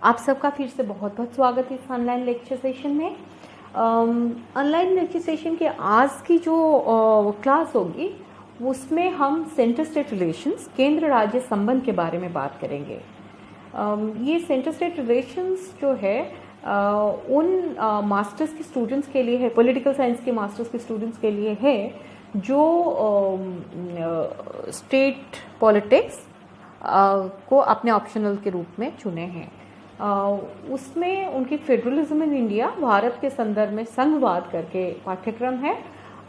आप सबका फिर से बहुत बहुत स्वागत है इस ऑनलाइन लेक्चर सेशन में। ऑनलाइन लेक्चर सेशन के आज की जो क्लास होगी उसमें हम सेंटर स्टेट रिलेशंस केंद्र राज्य संबंध के बारे में बात करेंगे। ये सेंटर स्टेट रिलेशंस जो है उन मास्टर्स के स्टूडेंट्स के लिए है, पॉलिटिकल साइंस के मास्टर्स के स्टूडेंट्स के लिए है जो स्टेट पॉलिटिक्स को अपने ऑप्शनल के रूप में चुने हैं। उसमें उनकी फेडरलिज्म इन इंडिया भारत के संदर्भ में संघवाद करके पाठ्यक्रम है,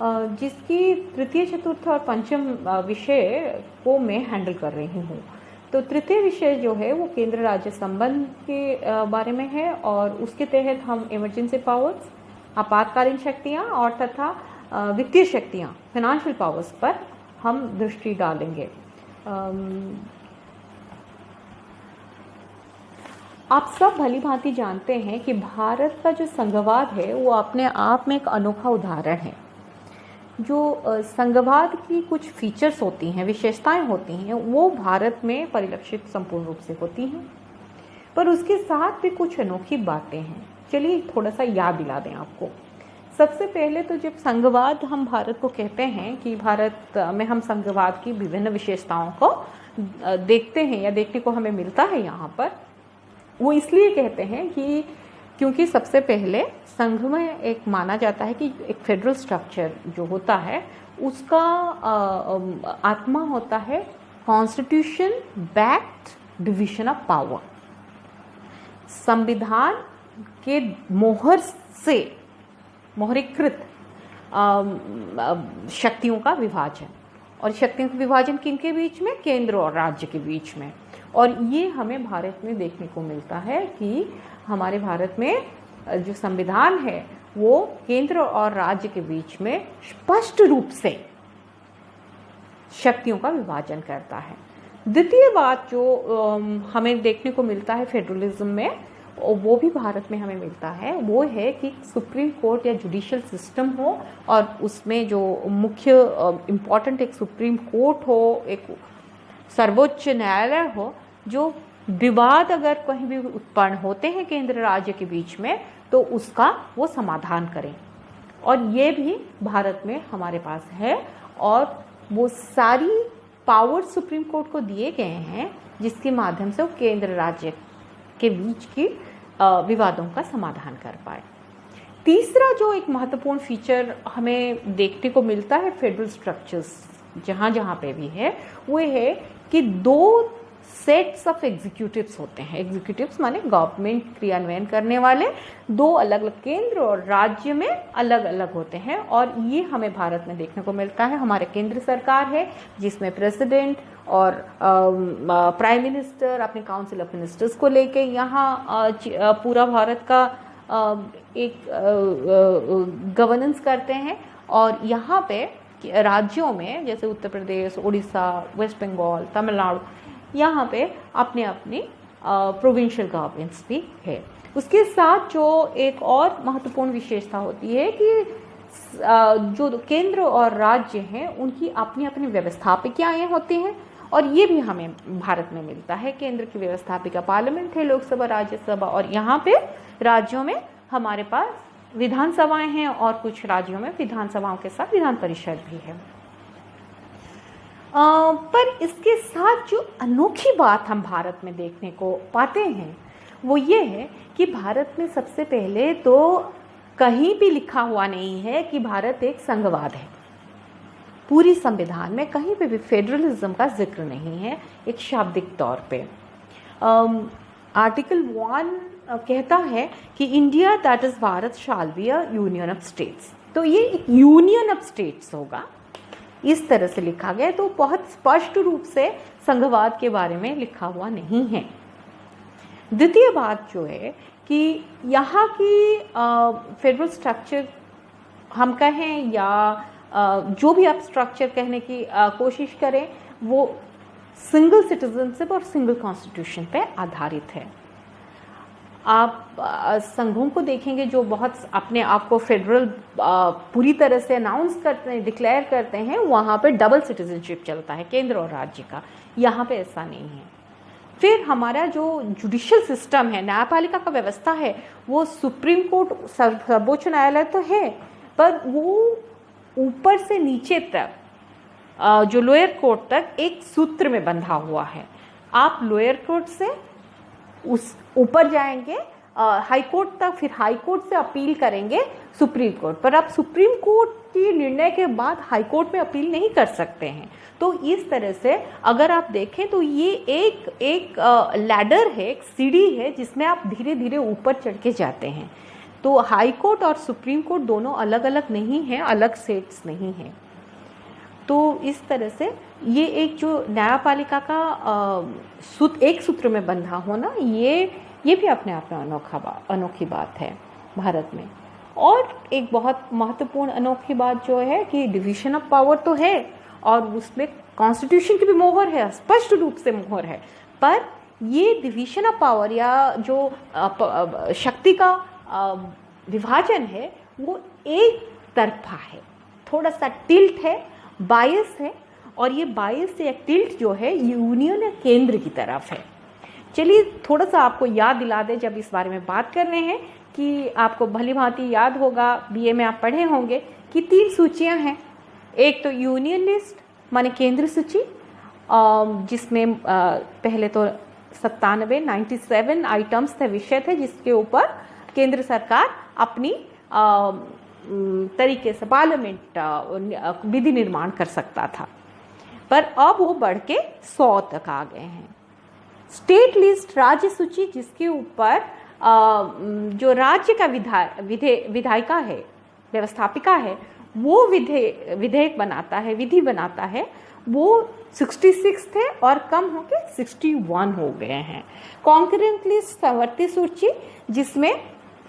जिसकी तृतीय चतुर्थ और पंचम विषय को मैं हैंडल कर रही हूँ। तो तृतीय विषय जो है वो केंद्र राज्य संबंध के बारे में है और उसके तहत हम इमरजेंसी पावर्स, आपातकालीन शक्तियाँ और तथा वित्तीय शक्तियाँ, फाइनेंशियल पावर्स पर हम दृष्टि डालेंगे। आप सब भली भांति जानते हैं कि भारत का जो संघवाद है वो अपने आप में एक अनोखा उदाहरण है। जो संघवाद की कुछ फीचर्स होती हैं, विशेषताएं होती हैं, वो भारत में परिलक्षित संपूर्ण रूप से होती हैं, पर उसके साथ भी कुछ अनोखी बातें हैं। चलिए थोड़ा सा याद दिला दें आपको। सबसे पहले तो जब संघवाद हम भारत को कहते हैं कि भारत में हम संघवाद की विभिन्न विशेषताओं को देखते हैं या देखने को हमें मिलता है यहाँ पर, वो इसलिए कहते हैं कि क्योंकि सबसे पहले संघ में एक माना जाता है कि एक फेडरल स्ट्रक्चर जो होता है उसका आत्मा होता है constitution backed division of power, संविधान के मोहर से मोहरीकृत शक्तियों का विभाजन। और शक्तियों का विभाजन किनके बीच में? केंद्र और राज्य के बीच में। और ये हमें भारत में देखने को मिलता है कि हमारे भारत में जो संविधान है वो केंद्र और राज्य के बीच में स्पष्ट रूप से शक्तियों का विभाजन करता है। द्वितीय बात जो हमें देखने को मिलता है फेडरलिज्म में, वो भी भारत में हमें मिलता है, वो है कि सुप्रीम कोर्ट या जुडिशियल सिस्टम हो और उसमें जो मुख्य इम्पॉर्टेंट एक सुप्रीम कोर्ट हो, एक सर्वोच्च न्यायालय हो, जो विवाद अगर कहीं भी उत्पन्न होते हैं केंद्र राज्य के बीच में तो उसका वो समाधान करें। और ये भी भारत में हमारे पास है और वो सारी पावर सुप्रीम कोर्ट को दिए गए हैं जिसके माध्यम से वो केंद्र राज्य के बीच की विवादों का समाधान कर पाए। तीसरा जो एक महत्वपूर्ण फीचर हमें देखने को मिलता है फेडरल स्ट्रक्चर्स जहाँ जहाँ पे भी है, वो है कि दो सेट्स ऑफ एग्जीक्यूटिव्स होते हैं। एग्जीक्यूटिव्स माने गवर्नमेंट क्रियान्वयन करने वाले, दो अलग अलग केंद्र और राज्य में अलग अलग होते हैं। और ये हमें भारत में देखने को मिलता है। हमारे केंद्र सरकार है जिसमें प्रेसिडेंट और प्राइम मिनिस्टर अपने काउंसिल ऑफ मिनिस्टर्स को लेके यहाँ पूरा भारत का एक गवर्नेंस करते हैं। और यहाँ पे राज्यों में जैसे उत्तर प्रदेश, उड़ीसा, वेस्ट बंगाल, तमिलनाडु, यहाँ पे अपने अपनी प्रोविंशियल गवर्नमेंट्स भी है। उसके साथ जो एक और महत्वपूर्ण विशेषता होती है कि जो केंद्र और राज्य हैं उनकी अपनी अपनी व्यवस्थापिकाएँ होती हैं और ये भी हमें भारत में मिलता है। केंद्र की व्यवस्थापिका पार्लियामेंट है, लोकसभा, राज्यसभा, और यहाँ पे राज्यों में हमारे पास विधानसभाएं हैं और कुछ राज्यों में विधानसभाओं के साथ विधान परिषद भी है। पर इसके साथ जो अनोखी बात हम भारत में देखने को पाते हैं वो ये है कि भारत में सबसे पहले तो कहीं भी लिखा हुआ नहीं है कि भारत एक संघवाद है। पूरी संविधान में कहीं पे भी फेडरलिज्म का जिक्र नहीं है एक शाब्दिक तौर पे। आर्टिकल 1 कहता है कि India that is Bharat shall be a union of states. तो ये एक यूनियन ऑफ स्टेट्स होगा, इस तरह से लिखा गया। तो बहुत स्पष्ट रूप से संघवाद के बारे में लिखा हुआ नहीं है। द्वितीय बात जो है कि यहाँ की फेडरल स्ट्रक्चर हम कहें या जो भी आप स्ट्रक्चर कहने की कोशिश करें वो सिंगल सिटीजनशिप और सिंगल कॉन्स्टिट्यूशन पे आधारित है। आप संघों को देखेंगे जो बहुत अपने आप को फेडरल पूरी तरह से अनाउंस करते हैं, डिक्लेयर करते हैं, वहाँ पे डबल सिटीजनशिप चलता है केंद्र और राज्य का। यहाँ पे ऐसा नहीं है। फिर हमारा जो जुडिशियल सिस्टम है, न्यायपालिका का व्यवस्था है, वो सुप्रीम कोर्ट सर्वोच्च न्यायालय तो है, पर वो ऊपर से नीचे तक जो लोअर कोर्ट तक एक सूत्र में बंधा हुआ है। आप लोअर कोर्ट से उस ऊपर जाएंगे हाई कोर्ट तक, फिर हाई कोर्ट से अपील करेंगे सुप्रीम कोर्ट, पर आप सुप्रीम कोर्ट के निर्णय के बाद हाई कोर्ट में अपील नहीं कर सकते हैं। तो इस तरह से अगर आप देखें तो ये एक लैडर है, एक सीढ़ी है, जिसमें आप धीरे धीरे ऊपर चढ़ के जाते हैं। तो हाई कोर्ट और सुप्रीम कोर्ट दोनों अलग अलग नहीं हैं, अलग सेट्स नहीं हैं। तो इस तरह से ये एक जो न्यायपालिका का एक सूत्र में बंधा होना, ये भी अपने आप में अनोखी बात है भारत में। और एक बहुत महत्वपूर्ण अनोखी बात जो है कि डिवीजन ऑफ पावर तो है, और उसमें कॉन्स्टिट्यूशन की भी मोहर है, स्पष्ट रूप से मोहर है, पर ये डिवीजन ऑफ पावर या जो शक्ति का विभाजन है वो एक तरफा है, थोड़ा सा टिल्ट है, बायस है, और ये बायस या टिल्ट जो है यूनियन या केंद्र की तरफ है। चलिए थोड़ा सा आपको याद दिला दें, जब इस बारे में बात कर रहे हैं, कि आपको भली भांति याद होगा, बीए में आप पढ़े होंगे कि 3 सूचियां हैं। एक तो यूनियन लिस्ट माने केंद्र सूची, जिसमें पहले तो 97 आइटम्स थे, विषय थे, जिसके ऊपर केंद्र सरकार अपनी तरीके से पार्लियामेंट विधि निर्माण कर सकता था, पर अब वो बढ़ के 100 तक आ गए हैं। स्टेट लिस्ट राज्य सूची, जिसके ऊपर जो राज्य का विधायिका है, व्यवस्थापिका है, वो विधेयक बनाता है, विधि बनाता है, वो 66 थे और कम होके 61 हो गए हैं। कॉन्करेंट लिस्ट संवर्ती सूची, जिसमें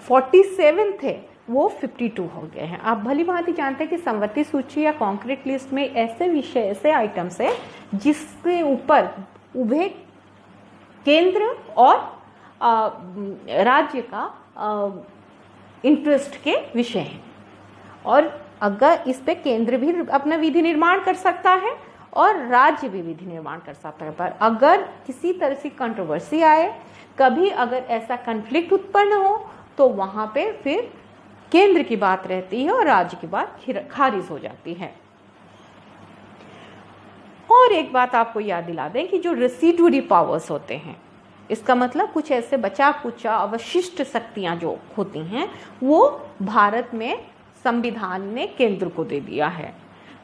47 थे, वो 52 हो गए हैं। आप भली भांति जानते हैं कि संवर्ती सूची या कॉन्क्रीट लिस्ट में ऐसे विषय, ऐसे आइटम्स है जिसके ऊपर उभय केंद्र और राज्य का इंटरेस्ट के विषय हैं, और अगर इस पे केंद्र भी अपना विधि निर्माण कर सकता है और राज्य भी विधि निर्माण कर सकता है, पर अगर किसी तरह से कंट्रोवर्सी आए, कभी अगर ऐसा कन्फ्लिक्ट उत्पन्न हो, तो वहाँ पे फिर केंद्र की बात रहती है और राज्य की बात खारिज हो जाती है। और एक बात आपको याद दिला दें कि जो रेसिडुअरी पावर्स होते हैं, इसका मतलब कुछ ऐसे बचा कुचा अवशिष्ट शक्तियां जो होती हैं, वो भारत में संविधान ने केंद्र को दे दिया है।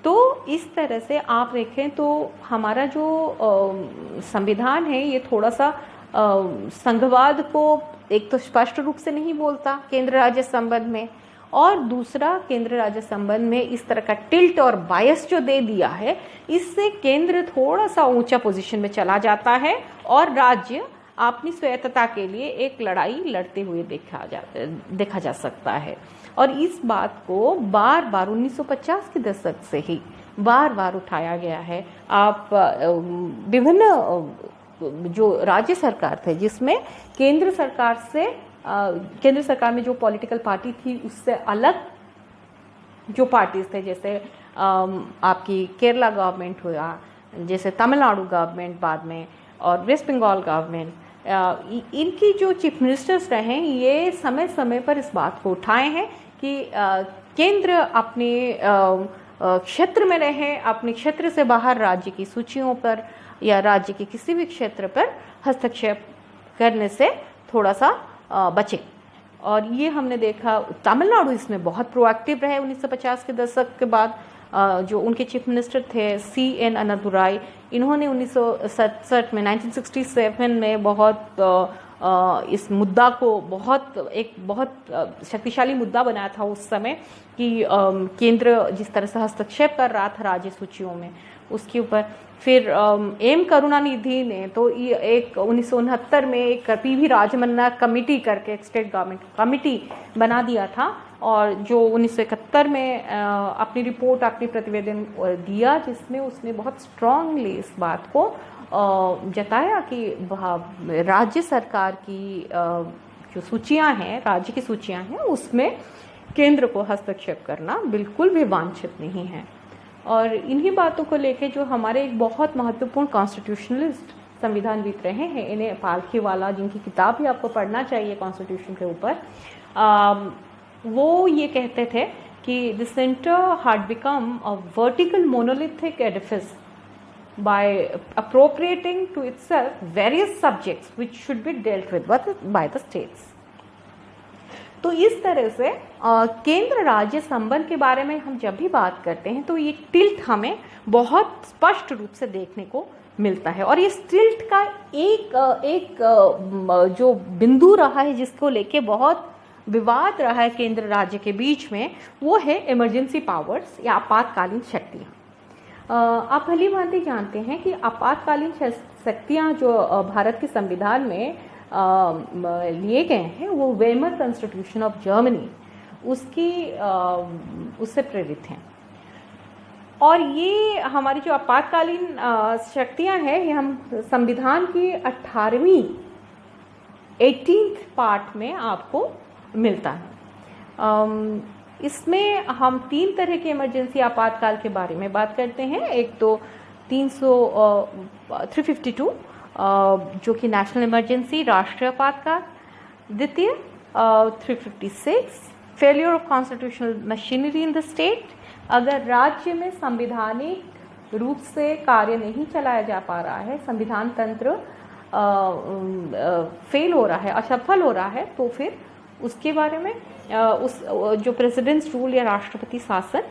तो इस तरह से आप देखें तो हमारा जो संविधान है, ये थोड़ा सा संघवाद को एक तो स्पष्ट रूप से नहीं बोलता केंद्र राज्य संबंध में, और दूसरा केंद्र राज्य संबंध में इस तरह का टिल्ट और बायस जो दे दिया है, इससे केंद्र थोड़ा सा ऊंचा पोजीशन में चला जाता है और राज्य अपनी स्वायत्तता के लिए एक लड़ाई लड़ते हुए देखा जा सकता है। और इस बात को बार बार 1950 के दशक से ही बार बार उठाया गया है। आप विभिन्न जो राज्य सरकार थे, जिसमें केंद्र सरकार में जो पॉलिटिकल पार्टी थी, उससे अलग जो पार्टीज थे, जैसे आपकी केरला गवर्नमेंट हुआ, जैसे तमिलनाडु गवर्नमेंट बाद में, और वेस्ट बंगाल गवर्नमेंट, इनकी जो चीफ मिनिस्टर्स रहे, ये समय समय पर इस बात को उठाए हैं कि केंद्र अपने क्षेत्र में रहे, अपने क्षेत्र से बाहर राज्य की सूचियों पर या राज्य के किसी भी क्षेत्र पर हस्तक्षेप करने से थोड़ा सा बचे। और ये हमने देखा, तमिलनाडु इसमें बहुत प्रोएक्टिव रहे 1950 के दशक के बाद। जो उनके चीफ मिनिस्टर थे CN अन्नादुराई, इन्होंने 1967 में 1967 में बहुत इस मुद्दा को बहुत शक्तिशाली मुद्दा बनाया था उस समय, कि केंद्र जिस तरह से हस्तक्षेप कर रहा था राज्य सूचियों में, उसके ऊपर। फिर एम करुणानिधि ने तो एक 1969 में एक PV राजमन्ना कमेटी करके एक स्टेट गवर्नमेंट कमेटी बना दिया था, और जो 1971 में अपनी रिपोर्ट, अपनी प्रतिवेदन दिया, जिसमें उसने बहुत स्ट्रांगली इस बात को जताया कि राज्य सरकार की जो सूचियां हैं, राज्य की सूचियां हैं, उसमें केंद्र को हस्तक्षेप करना बिल्कुल भी वांछित नहीं है। और इन्हीं बातों को लेके जो हमारे एक बहुत महत्वपूर्ण कॉन्स्टिट्यूशनलिस्ट संविधानविद रहे हैं, इन्हें पालखीवाला, जिनकी किताब भी आपको पढ़ना चाहिए कॉन्स्टिट्यूशन के ऊपर, वो ये कहते थे कि the centre had become a vertical monolithic Edifice by appropriating to itself various subjects which should be dealt with by the states. तो इस तरह से केंद्र राज्य संबंध के बारे में हम जब भी बात करते हैं तो ये टिल्ट हमें बहुत स्पष्ट रूप से देखने को मिलता है। और इस टिल्ट का एक जो बिंदु रहा है जिसको लेके बहुत विवाद रहा है केंद्र राज्य के बीच में, वो है इमरजेंसी पावर्स या आपातकालीन शक्तियाँ। आप भली भांति जानते हैं कि आपातकालीन शक्तियाँ जो भारत के संविधान में लिए गए हैं वो वेमर कॉन्स्टिट्यूशन ऑफ जर्मनी उससे प्रेरित हैं। और ये हमारी जो आपातकालीन शक्तियाँ हैं ये हम संविधान की 18th पार्ट में आपको मिलता है। इसमें हम 3 तरह के इमरजेंसी आपातकाल के बारे में बात करते हैं। एक तो 352 जो कि नेशनल इमरजेंसी, राष्ट्रीय आपातकाल। द्वितीय 356 failure of constitutional machinery in the state, अगर राज्य में संवैधानिक रूप से कार्य नहीं चलाया जा पा रहा है, संविधान तंत्र फेल हो रहा है, असफल हो रहा है, तो फिर उसके बारे में उस जो प्रेसिडेंट्स रूल या राष्ट्रपति शासन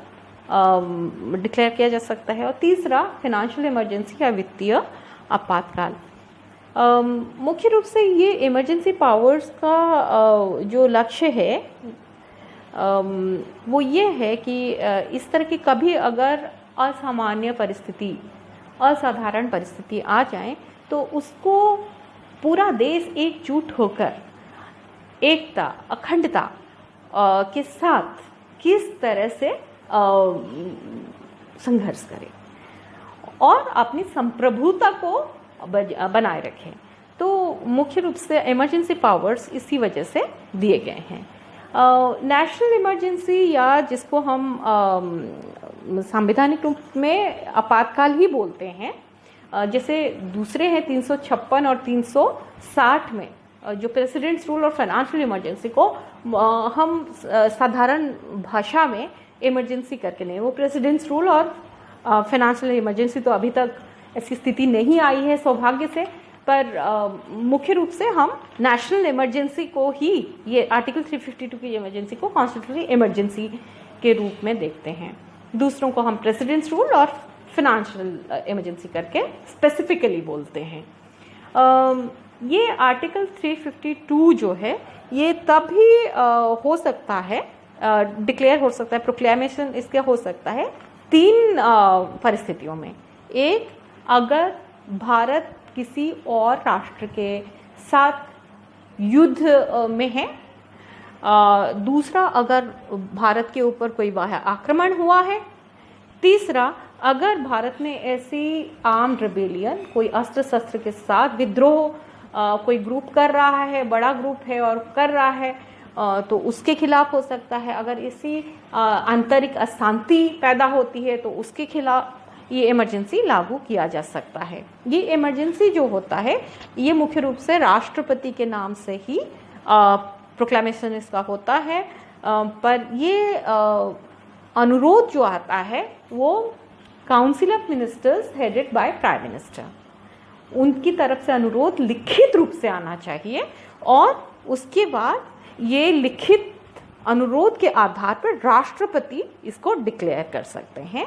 डिक्लेयर किया जा सकता है। और तीसरा फाइनेंशियल इमरजेंसी या वित्तीय आपातकाल। मुख्य रूप से ये इमरजेंसी पावर्स का जो लक्ष्य है वो ये है कि इस तरह की कभी अगर असामान्य परिस्थिति, असाधारण परिस्थिति आ जाए तो उसको पूरा देश एकजुट होकर एकता, अखंडता के साथ किस तरह से संघर्ष करें और अपनी संप्रभुता को बनाए रखें। तो मुख्य रूप से इमरजेंसी पावर्स इसी वजह से दिए गए हैं। नेशनल इमरजेंसी या जिसको हम संवैधानिक रूप में आपातकाल ही बोलते हैं, जैसे दूसरे हैं 356 और 360 में जो प्रेसिडेंट्स रूल और फाइनेंशियल इमरजेंसी को हम साधारण भाषा में इमरजेंसी करके नहीं, वो प्रेसिडेंट्स रूल और फाइनेंशियल इमरजेंसी तो अभी तक ऐसी स्थिति नहीं आई है सौभाग्य से, पर मुख्य रूप से हम नेशनल इमरजेंसी को ही, ये आर्टिकल 352 की इमरजेंसी को कॉन्स्टिट्यूशनल इमरजेंसी के रूप में देखते हैं। दूसरों को हम प्रेसिडेंट्स रूल और फाइनेंशियल इमरजेंसी करके स्पेसिफिकली बोलते हैं। ये आर्टिकल 352 जो है ये तभी हो सकता है, डिक्लेयर हो सकता है, प्रोक्लेमेशन इसका हो सकता है 3 परिस्थितियों में। एक, अगर भारत किसी और राष्ट्र के साथ युद्ध में है। दूसरा, अगर भारत के ऊपर कोई बाह्य आक्रमण हुआ है। तीसरा, अगर भारत ने ऐसी आर्म्ड रिबेलियन, कोई अस्त्र शस्त्र के साथ विद्रोह कोई ग्रुप कर रहा है, बड़ा ग्रुप है और कर रहा है, तो उसके खिलाफ हो सकता है। अगर इसी आंतरिक अशांति पैदा होती है तो उसके खिलाफ ये इमरजेंसी लागू किया जा सकता है। ये इमरजेंसी जो होता है ये मुख्य रूप से राष्ट्रपति के नाम से ही प्रोक्लेमेशन इसका होता है, पर ये अनुरोध जो आता है वो council of ministers headed by prime minister, उनकी तरफ से अनुरोध लिखित रूप से आना चाहिए और उसके बाद ये लिखित अनुरोध के आधार पर राष्ट्रपति इसको डिक्लेयर कर सकते हैं,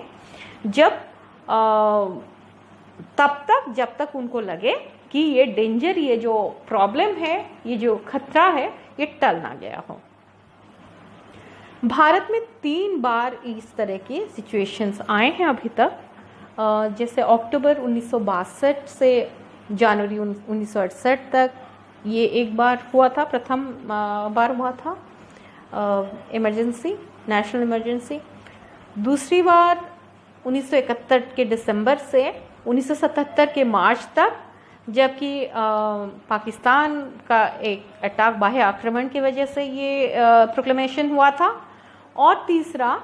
तब तक जब तक उनको लगे कि ये डेंजर, ये जो प्रॉब्लम है, ये जो खतरा है, ये टल ना गया हो। भारत में 3 बार इस तरह के सिचुएशंस आए हैं अभी तक, जैसे अक्टूबर 1962 से जनवरी 1968 तक ये एक बार हुआ था, प्रथम बार हुआ था इमरजेंसी, नेशनल इमरजेंसी। दूसरी बार 1971 के दिसंबर से 1977 के मार्च तक, जबकि पाकिस्तान का एक अटैक, बाह्य आक्रमण की वजह से ये प्रोक्लेमेशन हुआ था। और तीसरा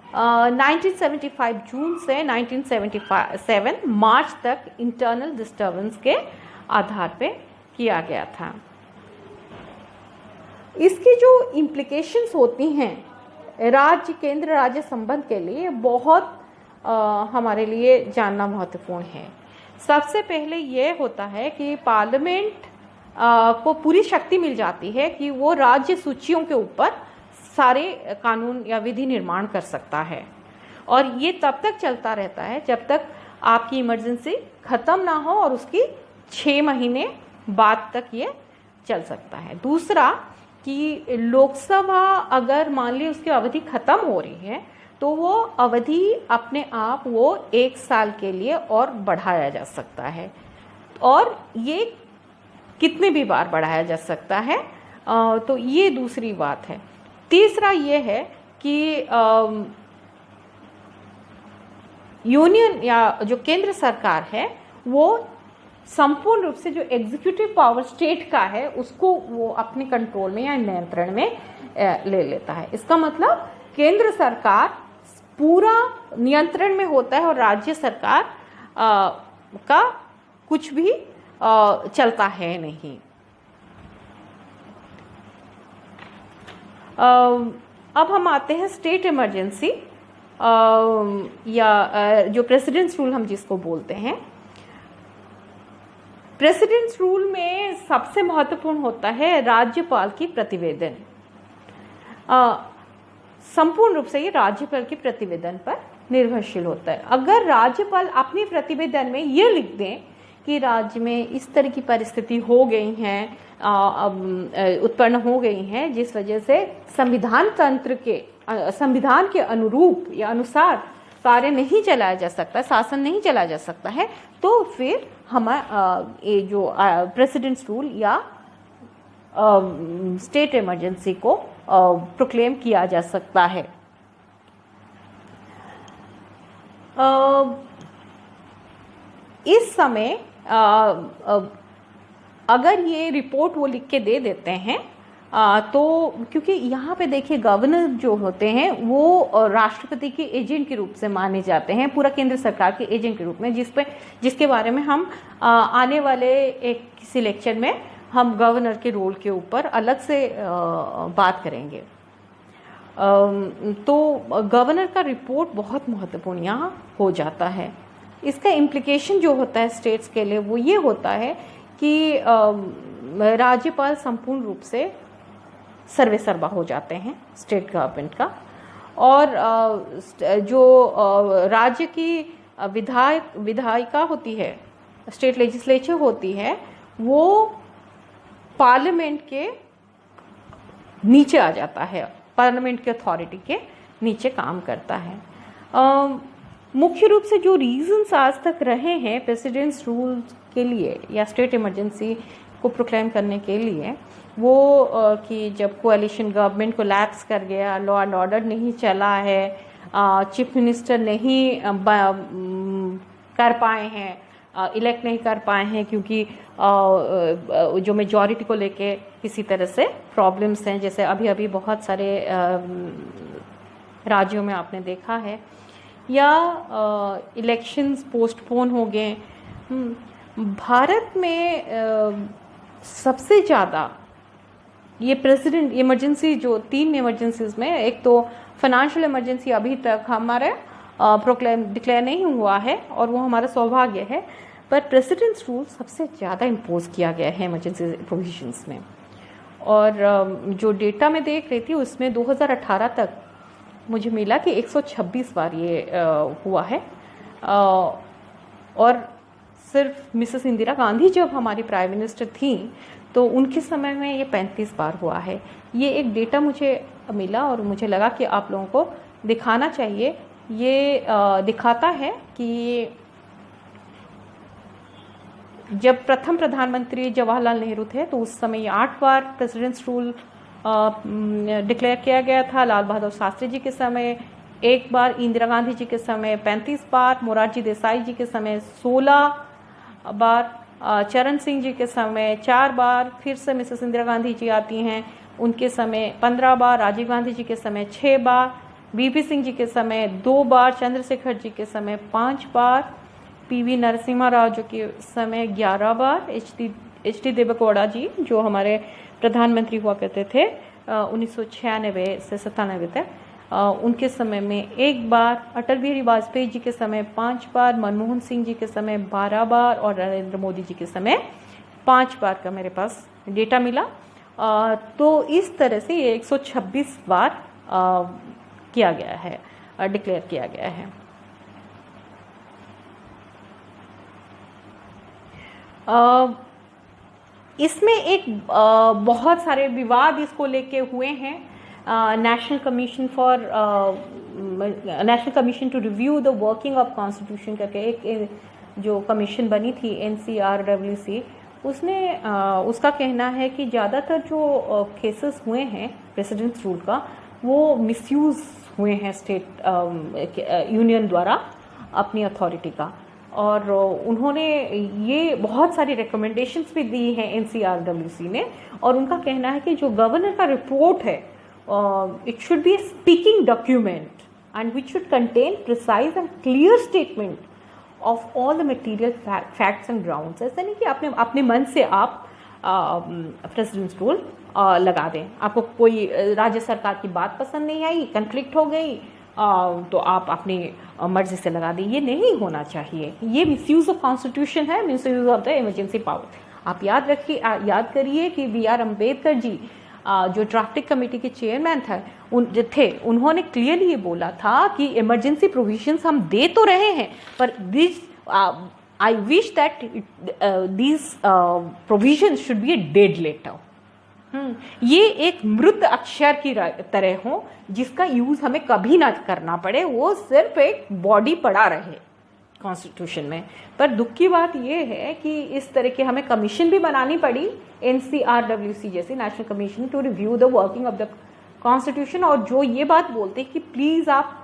1975 जून से 1977 मार्च तक इंटरनल डिस्टर्बेंस के आधार पे किया गया था। इसकी जो इम्प्लीकेशंस होती हैं राज्य केंद्र राज्य संबंध के लिए बहुत हमारे लिए जानना महत्वपूर्ण है। सबसे पहले ये होता है कि पार्लियामेंट को पूरी शक्ति मिल जाती है कि वो राज्य सूचियों के ऊपर सारे कानून या विधि निर्माण कर सकता है, और ये तब तक चलता रहता है जब तक आपकी इमरजेंसी ख़त्म ना हो, और उसकी 6 महीने बाद तक ये चल सकता है। दूसरा कि लोकसभा अगर मान ली उसकी अवधि ख़त्म हो रही है तो वो अवधि अपने आप वो 1 साल के लिए और बढ़ाया जा सकता है, और ये कितने भी बार बढ़ाया जा सकता है। तो ये दूसरी बात है। तीसरा ये है कि यूनियन या जो केंद्र सरकार है वो संपूर्ण रूप से जो एग्जीक्यूटिव पावर स्टेट का है उसको वो अपने कंट्रोल में या नियंत्रण में ले लेता है। इसका मतलब केंद्र सरकार पूरा नियंत्रण में होता है और राज्य सरकार का कुछ भी चलता है नहीं। अब हम आते हैं स्टेट इमरजेंसी या जो प्रेसिडेंट्स रूल हम जिसको बोलते हैं। प्रेसिडेंट्स रूल में सबसे महत्वपूर्ण होता है राज्यपाल की प्रतिवेदन। संपूर्ण रूप से ये राज्यपाल के प्रतिवेदन पर निर्भरशील होता है। अगर राज्यपाल अपने प्रतिवेदन में ये लिख दें कि राज्य में इस तरह की परिस्थिति हो गई हैं, उत्पन्न हो गई हैं, जिस वजह से संविधान तंत्र के संविधान के अनुरूप या अनुसार कार्य नहीं चलाया जा सकता, शासन नहीं चलाया जा सकता है, तो फिर ये जो प्रेसिडेंट्स रूल या स्टेट इमरजेंसी को प्रोक्लेम किया जा सकता है। इस समय अगर ये रिपोर्ट वो लिख के दे देते हैं तो क्योंकि यहाँ पे देखिए गवर्नर जो होते हैं वो राष्ट्रपति के एजेंट के रूप से माने जाते हैं, पूरा केंद्र सरकार के एजेंट के रूप में, जिसके बारे में हम आने वाले एक किसी लेक्चर में हम गवर्नर के रोल के ऊपर अलग से बात करेंगे। तो गवर्नर का रिपोर्ट बहुत महत्वपूर्ण यहाँ हो जाता है। इसका इम्प्लीकेशन जो होता है स्टेट्स के लिए वो ये होता है कि राज्यपाल संपूर्ण रूप से सर्वेसर्वा हो जाते हैं स्टेट गवर्नमेंट का, और जो राज्य की विधायिका होती है, स्टेट लेजिस्लेचर होती है, वो पार्लियामेंट के नीचे आ जाता है, पार्लियामेंट के अथॉरिटी के नीचे काम करता है। मुख्य रूप से जो रीजंस आज तक रहे हैं प्रेसिडेंट्स रूल के लिए या स्टेट इमरजेंसी को प्रोक्लेम करने के लिए, वो कि जब कोalition गवर्नमेंट को लैप्स कर गया, लॉ एंड ऑर्डर नहीं चला है, चीफ मिनिस्टर नहीं कर पाए हैं, इलेक्ट नहीं कर पाए हैं क्योंकि जो मेजॉरिटी को लेके किसी तरह से प्रॉब्लम्स हैं, जैसे अभी बहुत सारे राज्यों में आपने देखा है, या इलेक्शंस पोस्टपोन हो गए। भारत में सबसे ज़्यादा ये प्रेसिडेंट इमरजेंसी जो 3 इमरजेंसीज में, एक तो फाइनेंशियल इमरजेंसी अभी तक हमारे डिक्लेयर नहीं हुआ है और वो हमारा सौभाग्य है, पर प्रेसिडेंट्स रूल सबसे ज़्यादा इम्पोज किया गया है इमरजेंसी प्रोविजंस में। और जो डेटा मैं देख रही थी उसमें 2018 तक मुझे मिला कि 126 बार ये हुआ है, और सिर्फ मिसेस इंदिरा गांधी जब हमारी प्राइम मिनिस्टर थी तो उनके समय में ये 35 बार हुआ है। ये एक डेटा मुझे मिला और मुझे लगा कि आप लोगों को दिखाना चाहिए। ये दिखाता है कि जब प्रथम प्रधानमंत्री जवाहरलाल नेहरू थे तो उस समय ये 8 बार प्रेसिडेंट्स रूल डिक्लेयर किया गया था। लाल बहादुर शास्त्री जी के समय 1 बार, इंदिरा गांधी जी के समय 35 बार, मोरारजी देसाई जी के समय 16 बार, चरण सिंह जी के समय 4 बार, फिर से मिसेस इंदिरा गांधी जी आती हैं, उनके समय 15 बार, राजीव गांधी जी के समय 6 बार, बीपी सिंह जी के समय 2 बार, चंद्रशेखर जी के समय 5 बार, पीवी नरसिम्हा राव जो कि समय 11 बार, एच डी देवेगौड़ा जी जो हमारे प्रधानमंत्री हुआ करते थे 1996 से 97 तक, उनके समय में 1 बार, अटल बिहारी वाजपेयी जी के समय 5 बार, मनमोहन सिंह जी के समय 12 बार और नरेंद्र मोदी जी के समय 5 बार का मेरे पास डेटा मिला। तो इस तरह से ये 126 बार किया गया है, डिक्लेयर किया गया है। इसमें एक बहुत सारे विवाद इसको लेके हुए हैं। National commission to review the working of constitution करके एक जो कमीशन बनी थी NCRWC, उसने उसका कहना है कि ज़्यादातर जो केसेस हुए हैं प्रेसिडेंट्स रूल का वो मिसयूज़ हुए हैं स्टेट यूनियन द्वारा अपनी अथॉरिटी का, और उन्होंने ये बहुत सारी रिकमेंडेशंस भी दी हैं NCRWC ने, और उनका कहना है कि जो गवर्नर का रिपोर्ट है it should be a speaking document and which should contain precise and clear statement of all the material facts and grounds। ऐसा नहीं कि आपने अपने मन से आप प्रेसिडेंट्स रूल लगा दें, आपको कोई राज्य सरकार की बात पसंद नहीं आई, कन्फ्लिक्ट हो गई तो आप अपनी मर्जी से लगा दें। ये नहीं होना चाहिए, ये मिसयूज ऑफ कॉन्स्टिट्यूशन है, misuse of the emergency power. आप याद करिए कि BR अम्बेडकर जी जो ड्राफ्टिंग कमेटी के चेयरमैन थे उन्होंने क्लियरली ये बोला था कि इमरजेंसी प्रोविजंस हम दे तो रहे हैं, पर this I wish that these provisions should be a dead letter. ये एक मृत अक्षर की तरह हो जिसका यूज हमें कभी ना करना पड़े, वो सिर्फ एक बॉडी पड़ा रहे कॉन्स्टिट्यूशन में। पर दुख की बात ये है कि इस तरह की हमें कमीशन भी बनानी पड़ी, NCRWC जैसी, national commission to review the working of the constitution, और जो ये बात बोलते हैं कि प्लीज़ आप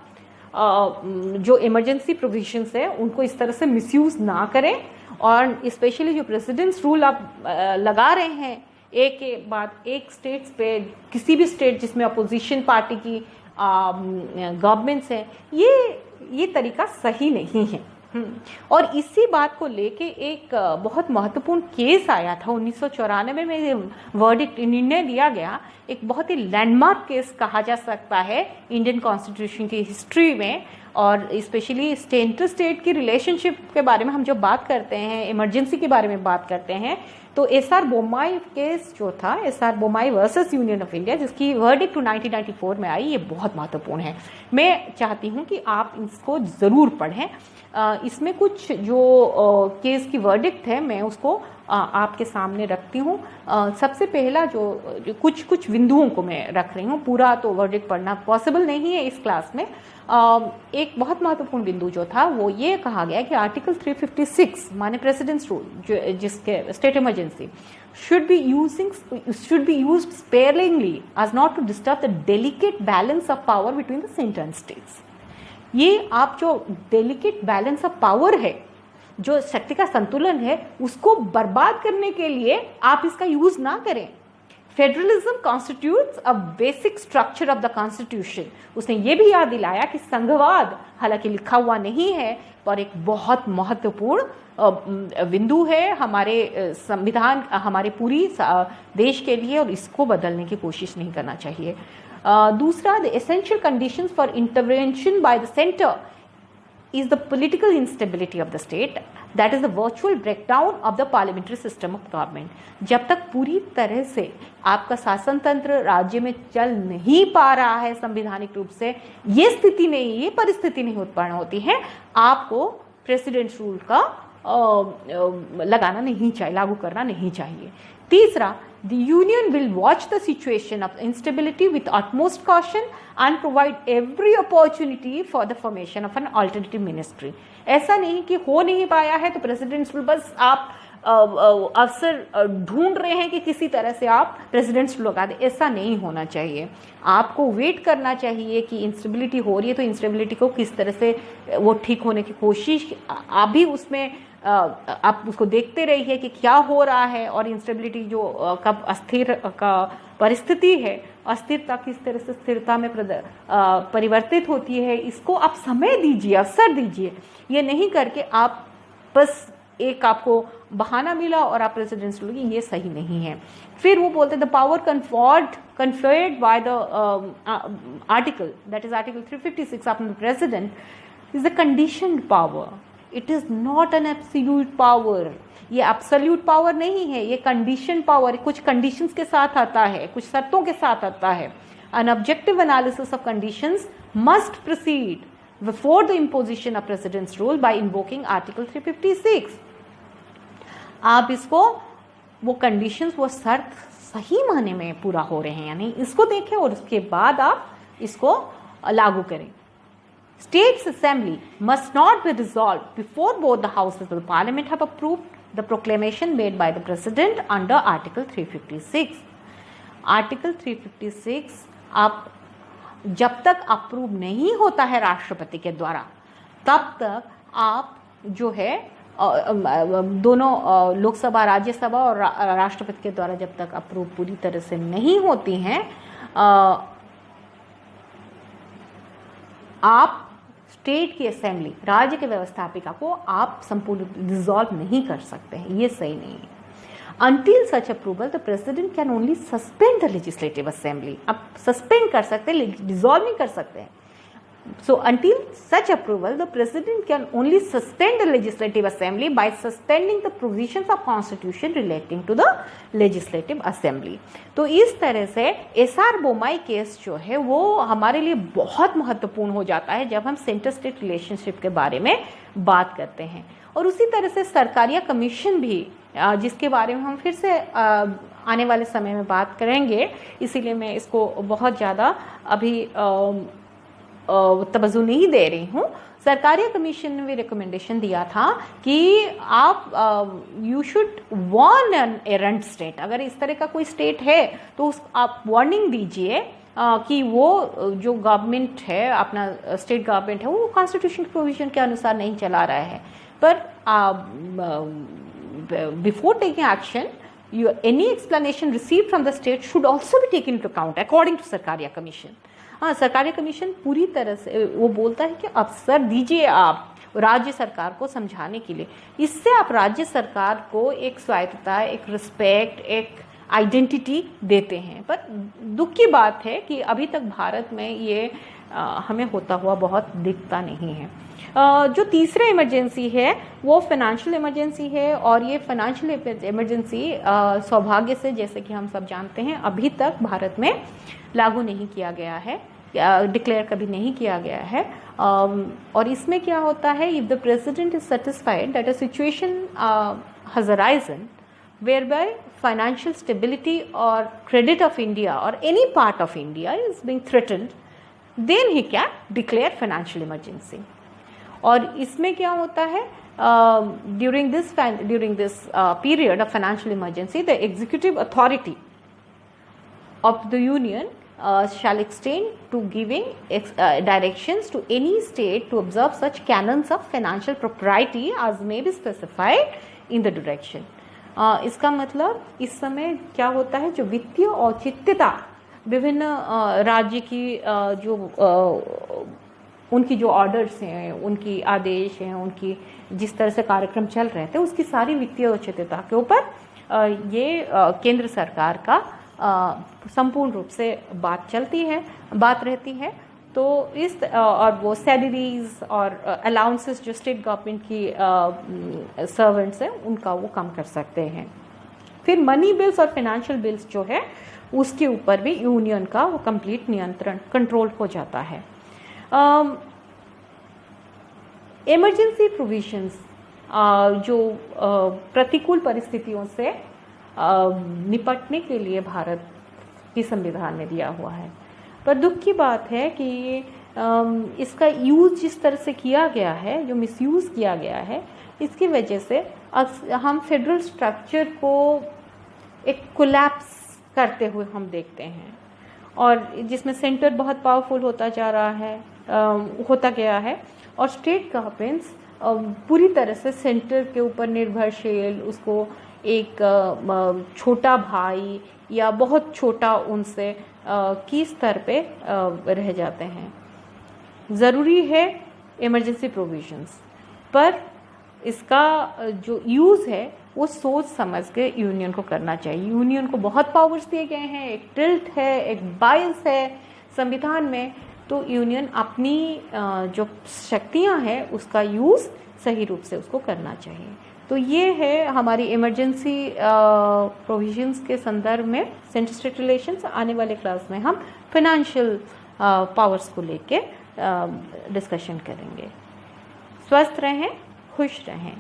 जो इमरजेंसी प्रोविजंस है उनको इस तरह से मिसयूज ना करें, और स्पेशली जो प्रेसिडेंट्स रूल आप लगा रहे हैं एक के बाद एक स्टेट्स पे, किसी भी स्टेट जिसमें अपोजिशन पार्टी की गवर्नमेंट्स हैं, ये तरीका सही नहीं है। और इसी बात को लेके एक बहुत महत्वपूर्ण केस आया था 1994 में, वर्डिक्ट निर्णय दिया गया, एक बहुत ही लैंडमार्क केस कहा जा सकता है इंडियन कॉन्स्टिट्यूशन की हिस्ट्री में, और स्पेशली स्टेट टू स्टेट की रिलेशनशिप के बारे में हम जब बात करते हैं, इमरजेंसी के बारे में बात करते हैं, तो SR बोम्माई केस जो था, SR Bommai versus Union of India, जिसकी वर्डिक्ट 1994 में आई, ये बहुत महत्वपूर्ण है। मैं चाहती हूँ कि आप इसको ज़रूर पढ़ें। इसमें कुछ जो केस की वर्डिक्ट है मैं उसको आपके सामने रखती हूँ। सबसे पहला जो कुछ बिंदुओं को मैं रख रही हूँ, पूरा तो वर्डिक्ट पढ़ना पॉसिबल नहीं है इस क्लास में। एक बहुत महत्वपूर्ण बिंदु जो था वो ये कहा गया कि आर्टिकल 356 माने प्रेसिडेंट्स रूल जिसके state emergency should be used sparingly as not to disturb the delicate balance of power between the center and states। ये आप जो डेलिकेट बैलेंस ऑफ पावर है, जो शक्ति का संतुलन है, उसको बर्बाद करने के लिए आप इसका यूज ना करें। Federalism constitutes a basic structure of the constitution. उसने ये भी याद दिलाया कि संघवाद हालांकि लिखा हुआ नहीं है, पर एक बहुत महत्वपूर्ण बिंदु है हमारे संविधान, हमारे पूरी देश के लिए, और इसको बदलने की कोशिश नहीं करना चाहिए। दूसरा, the essential conditions for intervention by the centre is the political instability of the state, that is the virtual breakdown of the parliamentary system of government। जब तक पूरी तरह से आपका शासन तंत्र राज्य में चल नहीं पा रहा है संवैधानिक रूप से, ये स्थिति नहीं, ये परिस्थिति नहीं उत्पन्न होती है, आपको प्रेसिडेंट रूल का लगाना नहीं चाहिए, लागू करना नहीं चाहिए। तीसरा, the union will watch the situation of instability with utmost caution and provide every opportunity for the formation of an alternative ministry। ऐसा नहीं कि हो नहीं पाया है तो प्रेसिडेंट्स रूल बस आप अवसर ढूंढ रहे हैं कि किसी तरह से आप प्रेसिडेंट्स रूल लगा दें, ऐसा नहीं होना चाहिए। आपको वेट करना चाहिए कि इंस्टेबिलिटी हो रही है तो इंस्टेबिलिटी को किस तरह से वो ठीक होने की कोशिश, आप भी उसमें आप उसको देखते रहिए कि क्या हो रहा है, और इंस्टेबिलिटी जो कब अस्थिर का परिस्थिति है, अस्थिरता किस तरह से स्थिरता में परिवर्तित होती है, इसको आप समय दीजिए, अवसर दीजिए। ये नहीं करके आप बस एक आपको बहाना मिला और आप प्रेसिडेंस लोगे, ये सही नहीं है। फिर वो बोलते the power conferred by the article, that is article 356 upon the president, is a conditioned power, it is not an absolute power। ये एब्सोल्यूट पावर नहीं है, ये कंडीशन पावर, कुछ कंडीशंस के साथ आता है, कुछ शर्तों के साथ आता है। An objective analysis of conditions must proceed before the imposition of president's rule by invoking article 356। आप इसको वो कंडीशंस, वो शर्त सही माने में पूरा हो रहे हैं या नहीं, इसको देखें और उसके बाद आप इसको लागू करें। States Assembly must not be dissolved before both the houses of the Parliament have approved the proclamation made by the President under Article 356। Article 356 आप जब तक अप्रूव नहीं होता है राष्ट्रपति के द्वारा, तब तक आप जो है दोनों लोकसभा, राज्यसभा और राष्ट्रपति के द्वारा जब तक अप्रूव पूरी तरह से नहीं होती हैं, आप स्टेट की असेंबली, राज्य के व्यवस्थापिका को आप संपूर्ण डिसॉल्व नहीं कर सकते हैं, ये सही नहीं है। Until such approval, the president can only suspend the legislative assembly। आप सस्पेंड कर सकते हैं, डिसॉल्व नहीं कर सकते हैं। So until such approval, the president can only suspend the legislative assembly by suspending the provisions of constitution relating to the legislative assembly। तो इस तरह से एसआर बोमाई केस जो है वो हमारे लिए बहुत महत्वपूर्ण हो जाता है जब हम सेंटर स्टेट रिलेशनशिप के बारे में बात करते हैं। और उसी तरह से सरकारिया कमीशन भी, जिसके बारे में हम फिर से आने वाले समय में बात करेंगे, इसीलिए मैं इसको बहुत ज़्यादा अभी तवज्जो नहीं दे रही हूँ। सरकारिया कमीशन ने भी रिकमेंडेशन दिया था कि आप you should warn an errant state. अगर इस तरह का कोई स्टेट है तो आप वार्निंग दीजिए कि वो जो गवर्नमेंट है, अपना स्टेट गवर्नमेंट है, वो कॉन्स्टिट्यूशन प्रोविजन के अनुसार नहीं चला रहा है। पर before taking action, any explanation received from the state should also be taken into account according to Sarkaria commission. हाँ, सरकारी कमीशन पूरी तरह से वो बोलता है कि अवसर दीजिए आप राज्य सरकार को समझाने के लिए। इससे आप राज्य सरकार को एक स्वायत्तता, एक रिस्पेक्ट, एक आइडेंटिटी देते हैं। पर दुख की बात है कि अभी तक भारत में ये हमें होता हुआ बहुत दिखता नहीं है। जो तीसरा इमरजेंसी है वो फाइनेंशियल इमरजेंसी है, और ये फाइनेंशियल इमरजेंसी सौभाग्य से, जैसे कि हम सब जानते हैं, अभी तक भारत में लागू नहीं किया गया है, डिक्लेयर कभी नहीं किया गया है। और इसमें क्या होता है, if the president is satisfied that a situation has arisen whereby financial stability or credit of India or any part of India is being threatened, then he can declare financial emergency। और इसमें क्या होता है, during this period of financial emergency, the executive authority of the union shall extend to giving directions to any state to observe such canons of financial propriety as may be specified in the direction। इसका मतलब इस समय क्या होता है, जो वित्तीय औचित्यता विभिन्न राज्य की जो उनकी जो ऑर्डर्स हैं, उनकी आदेश हैं, उनकी जिस तरह से कार्यक्रम चल रहे थे, उसकी सारी वित्तीय औचित्यता के ऊपर ये केंद्र सरकार का संपूर्ण रूप से बात रहती है। तो इस और वो सैलरीज और अलाउंसेस जो स्टेट गवर्नमेंट की सर्वेंट्स हैं उनका वो कम कर सकते हैं। फिर मनी बिल्स और फाइनेंशियल बिल्स जो है उसके ऊपर भी यूनियन का वो कंप्लीट नियंत्रण, कंट्रोल हो जाता है। इमरजेंसी प्रोविजंस जो प्रतिकूल परिस्थितियों से निपटने के लिए भारत की संविधान में दिया हुआ है। पर दुख की बात है कि इसका यूज़ जिस तरह से किया गया है, जो मिसयूज़ किया गया है, इसकी वजह से हम फेडरल स्ट्रक्चर को एक कोलैप्स करते हुए हम देखते हैं, और जिसमें सेंटर बहुत पावरफुल होता गया है और स्टेट गवर्नमेंट्स पूरी तरह से सेंटर के ऊपर निर्भरशील, उसको एक छोटा भाई या बहुत छोटा उनसे की स्तर पे रह जाते हैं। ज़रूरी है इमरजेंसी प्रोविजंस, पर इसका जो यूज़ है वो सोच समझ के यूनियन को करना चाहिए। यूनियन को बहुत पावर्स दिए गए हैं, एक टिल्ट है, एक बायस है संविधान में, तो यूनियन अपनी जो शक्तियां हैं उसका यूज़ सही रूप से उसको करना चाहिए। तो ये है हमारी इमरजेंसी प्रोविजंस के संदर्भ में सेंटर स्टेट रिलेशंस। आने वाले क्लास में हम फाइनेंशियल पावर्स को लेके डिस्कशन करेंगे। स्वस्थ रहें, खुश रहें।